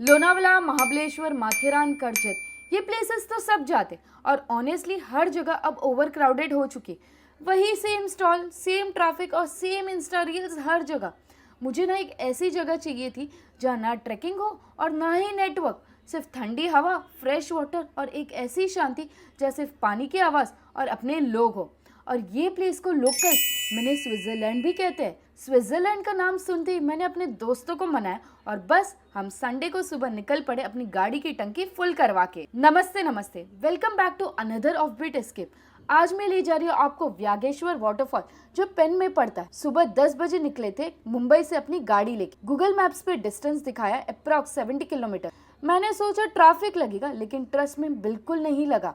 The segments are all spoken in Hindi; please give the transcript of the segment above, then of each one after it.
लोनावला, महाबलेश्वर, माथेरान, करजत ये प्लेसेस तो सब जाते और ऑनेस्टली हर जगह अब ओवर क्राउडेड हो चुकी। वही सेम स्टॉल, सेम ट्रैफिक और सेम इंस्टा रील्स हर जगह। मुझे ना एक ऐसी जगह चाहिए थी जहाँ ना ट्रैकिंग हो और ना ही नेटवर्क, सिर्फ ठंडी हवा, फ्रेश वाटर और एक ऐसी शांति जहाँ सिर्फ पानी की आवाज़ और अपने लोग हो। और ये प्लेस को लोकल मैंने स्विट्जरलैंड भी कहते हैं। स्विट्जरलैंड का नाम सुनते ही मैंने अपने दोस्तों को मनाया और बस हम संडे को सुबह निकल पड़े अपनी गाड़ी की टंकी फुल करवा के। नमस्ते नमस्ते, welcome back to another off beat escape. आज मैं ले जा रही हूँ आपको व्यागेश्वर वाटरफॉल जो पेन में पड़ता है। सुबह 10 बजे निकले थे मुंबई से अपनी गाड़ी लेके। गूगल मैप्स पे डिस्टेंस दिखाया अप्रॉक्स 70 किलोमीटर। मैंने सोचा ट्रैफिक लगेगा, लेकिन ट्रस्ट में बिल्कुल नहीं लगा।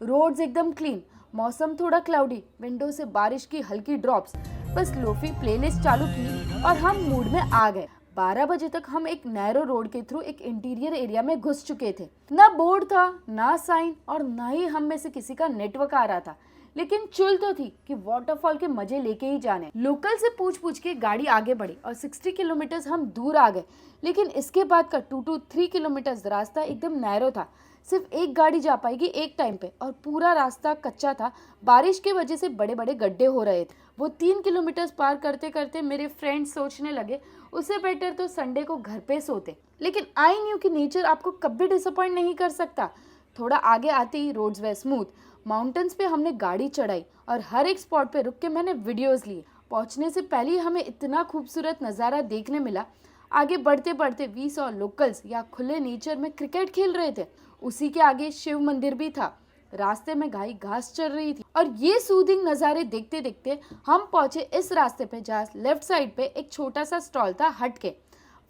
रोड्स एकदम क्लीन, मौसम थोड़ा क्लाउडी, विंडो से बारिश की हल्की ड्रॉप्स। बस लोफी प्लेलिस्ट चालू की और हम मूड में आ गए। 12 बजे तक हम एक नैरो रोड के थ्रू एक इंटीरियर एरिया में घुस चुके थे। ना बोर्ड था, ना साइन और ना ही हम में से किसी का नेटवर्क आ रहा था, लेकिन चुल तो थी कि वाटरफॉल के मजे लेके ही जाने। लोकल से पूछ के गाड़ी आगे बढ़ी और 60 किलोमीटर हम दूर आ गए। लेकिन इसके बाद का 2 to 3 किलोमीटर रास्ता एकदम नैरो था। सिर्फ एक गाड़ी जा पाएगी एक टाइम पे और पूरा रास्ता कच्चा था। बारिश की वजह से बड़े बड़े गड्ढे हो रहे थे। वो 3 किलोमीटर पार करते करते मेरे फ्रेंड्स सोचने लगे उससे बेटर तो संडे को घर पे सोते। लेकिन आई न्यू कि नेचर आपको कभी डिसअपॉइंट नहीं कर सकता। थोड़ा आगे आते ही रोड्स वे स्मूथ। माउंटेन्स पे हमने गाड़ी चढ़ाई और हर एक स्पॉट पे रुक के मैंने वीडियोस लिए। पहुंचने से पहले ही हमें इतना खूबसूरत नज़ारा देखने मिला। आगे बढ़ते बढ़ते वी सॉ लोकल्स या खुले नेचर में क्रिकेट खेल रहे थे। उसी के आगे शिव मंदिर भी था। रास्ते में गाय घास चर रही थी और ये सूदिंग नज़ारे देखते देखते हम पहुंचे इस रास्ते पे जहाँ लेफ्ट साइड पे एक छोटा सा स्टॉल था हट के।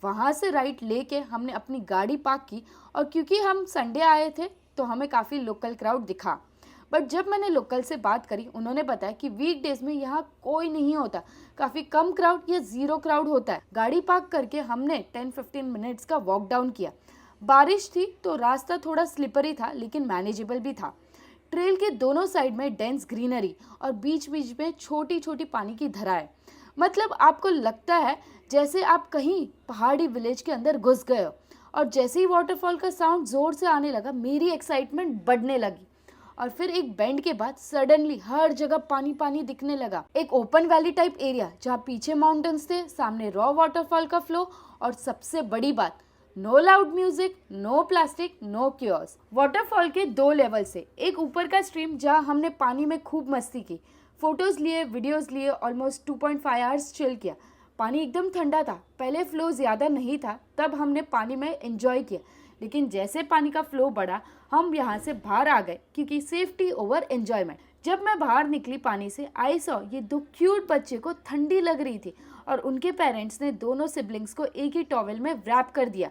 वहां से राइट लेके हमने अपनी गाड़ी पार्क की और क्योंकि हम संडे आए थे तो हमें काफ़ी लोकल क्राउड दिखा। बट जब मैंने लोकल से बात करी, उन्होंने बताया कि वीकडेज में यहाँ कोई नहीं होता, काफ़ी कम क्राउड या ज़ीरो क्राउड होता है। गाड़ी पार्क करके हमने 10-15 मिनट्स का वॉक डाउन किया। बारिश थी तो रास्ता थोड़ा स्लिपरी था, लेकिन मैनेजेबल भी था। ट्रेल के दोनों साइड में डेंस ग्रीनरी और बीच बीच में छोटी छोटी पानी की धाराएं। मतलब आपको लगता है जैसे आप कहीं पहाड़ी विलेज के अंदर घुस गए हो। और जैसे ही वाटरफॉल का साउंड जोर से आने लगा, मेरी एक्साइटमेंट बढ़ने लगी। और फिर एक बेंड के बाद सडनली हर जगह पानी पानी दिखने लगा। एक ओपन वैली टाइप एरिया जहाँ पीछे माउंटेन्स थे, सामने रॉ वाटरफॉल का फ्लो और सबसे बड़ी बात, no loud music, no plastic, no cures. Waterfall के 2 लेवल से, एक ऊपर का स्ट्रीम जहाँ हमने पानी में खूब मस्ती की, फोटोज लिए, वीडियोस लिए, ऑलमोस्ट 2.5 आवर्स चिल किया। पानी एकदम ठंडा था, पहले फ्लो ज़्यादा नहीं था, तब हमने पानी में एंजॉय किया। लेकिन जैसे पानी का फ्लो बढ़ा, हम यहाँ से बाहर आ गए क्योंकि सेफ्टी ओवर एंजॉयमेंट। जब मैं बाहर निकली पानी से, आई सॉ ये 2 क्यूट बच्चे को ठंडी लग रही थी और उनके पेरेंट्स ने दोनों सिबलिंग्स को एक ही टॉवेल में रैप कर दिया।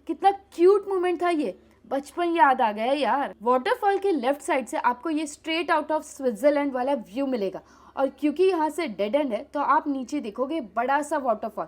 कितना क्यूट मोमेंट था ये, बचपन याद आ गया यार। वाटरफॉल के लेफ्ट साइड से आपको ये स्ट्रेट आउट ऑफ स्विट्जरलैंड वाला व्यू मिलेगा और क्योंकि यहाँ से डेड एंड है तो आप नीचे देखोगे बड़ा सा वाटरफॉल।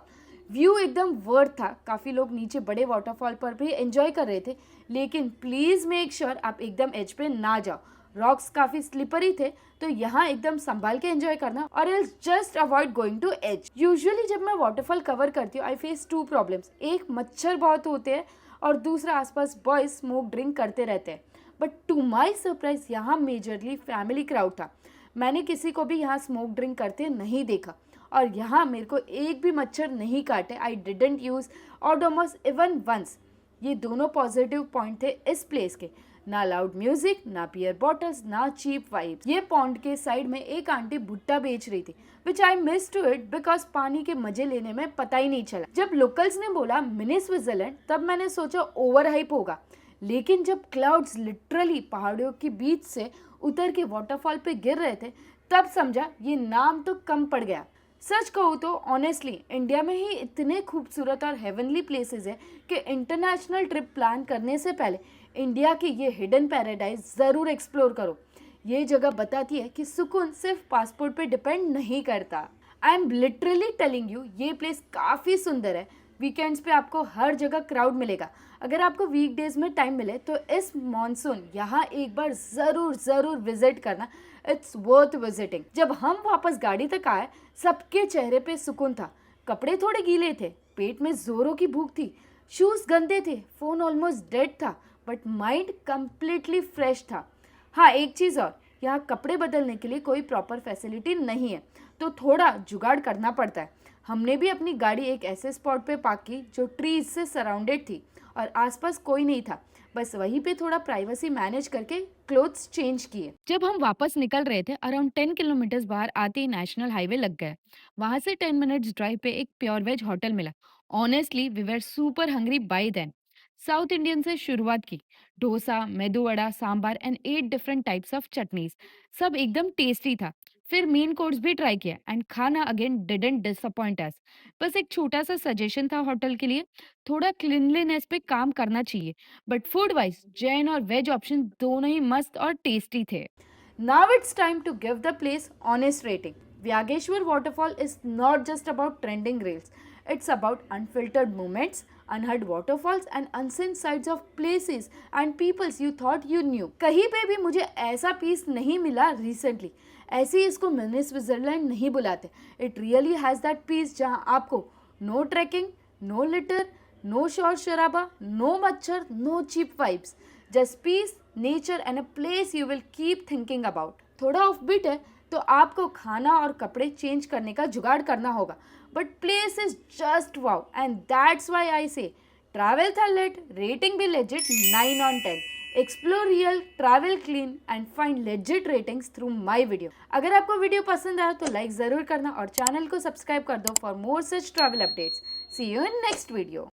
व्यू एकदम वर्थ था। काफ़ी लोग नीचे बड़े वाटरफॉल पर भी एंजॉय कर रहे थे, लेकिन प्लीज़ मेक श्योर आप एकदम एज पे ना जाओ। रॉक्स काफ़ी स्लिपरी थे, तो यहाँ एकदम संभाल के एंजॉय करना और else just avoid going to edge. Usually जब मैं वाटरफॉल कवर करती हूँ, आई फेस 2 प्रॉब्लम्स। एक, मच्छर बहुत होते हैं और दूसरा, आसपास बॉयज स्मोक ड्रिंक करते रहते हैं। बट टू माई सरप्राइज यहाँ मेजरली फैमिली क्राउड था। मैंने किसी को भी यहाँ स्मोक ड्रिंक करते नहीं देखा और यहाँ मेरे को एक भी मच्छर नहीं काटे। I didn't use Odomos even once. ये दोनों पॉजिटिव पॉइंट थे इस प्लेस के। ना लाउड म्यूजिक, ना बियर बॉटल्स, ना चीप वाइब्स। ये पॉन्ड के साइड में एक आंटी भुट्टा बेच रही थी, which I miss to it because पानी के मजे लेने में पता ही नहीं चला। जब लोकल्स ने बोला मिनी स्विट्जरलैंड, तब मैंने सोचा ओवर हाइप होगा। लेकिन जब क्लाउड्स लिटरली पहाड़ियों के बीच से उतर के वाटरफॉल पे गिर रहे थे, तब समझा ये नाम तो कम पड़ गया। सच कहूँ तो ऑनेस्टली इंडिया में ही इतने खूबसूरत और हेवनली प्लेसेस है कि इंटरनेशनल ट्रिप प्लान करने से पहले इंडिया की ये हिडन पैराडाइज ज़रूर एक्सप्लोर करो। ये जगह बताती है कि सुकून सिर्फ पासपोर्ट पे डिपेंड नहीं करता। I am literally telling you, ये प्लेस काफ़ी सुंदर है। वीकेंड्स पे आपको हर जगह क्राउड मिलेगा। अगर आपको वीकडेज में टाइम मिले तो इस मॉनसून यहाँ एक बार ज़रूर विजिट करना। It's worth visiting. जब हम वापस गाड़ी तक आए, सबके चेहरे पे सुकून था। कपड़े थोड़े गीले थे, पेट में जोरों की भूख थी। शूज गंदे थे, फोन ऑलमोस्ट डेड था, बट माइंड कंप्लीटली फ्रेश था। हाँ, एक चीज़ और, यहाँ कपड़े बदलने के लिए कोई प्रॉपर फैसिलिटी नहीं है, तो थोड़ा जुगाड़ करना पड़ता है। हमने भी अपनी गाड़ी एक ऐसे स्पॉट पे पार्क की जो ट्रीज से सराउंडेड थी और आसपास कोई नहीं था। बस वहीं पे थोड़ा प्राइवेसी मैनेज करके क्लोथ्स चेंज किए। जब हम वापस निकल रहे थे, अराउंड 10 किलोमीटर बाहर आते ही नेशनल हाईवे लग गया। वहां से 10 मिनट्स ड्राइव पे एक प्योर वेज होटल मिला। Honestly we were super hungry by then. South Indian से शुरुआत की। Dosa, medu vada, sambar and 8 different types of chutneys, सब एकदम टेस्टी था। फिर मेन कोर्स भी ट्राई किया एंड खाना अगेन डिडंट डिसअपॉइंट अस। बस एक छोटा सा सजेशन था होटल के लिए, थोड़ा क्लीनलीनेस पे काम करना चाहिए, बट फूड वाइज जैन और वेज ऑप्शन दोनों ही मस्त और टेस्टी थे। Now it's time to give the place honest rating. Vyageshwar waterfall is not just about trending reels. It's about unfiltered moments, unheard waterfalls and unseen sides of places and peoples you thought you knew. कहीं पे भी मुझे ऐसा पीस नहीं मिला रिसेंटली। ऐसे ही इसको मिनी स्विट्जरलैंड नहीं बुलाते। It really has that peace जहाँ आपको no trekking, no litter, no शोर शराबा, नो मच्छर, no cheap vibes, just peace, nature and a place you will keep thinking about. थोड़ा ऑफ बीट है तो आपको खाना और कपड़े चेंज करने का जुगाड़ करना होगा, but place is just wow and that's why I से ट्रैवल था लेट, रेटिंग भी legit 9 on 10। Explore real, travel clean and find legit ratings through my video. अगर आपको वीडियो पसंद आया तो लाइक ज़रूर करना और चैनल को सब्सक्राइब कर दो for more such travel updates. See you in next video.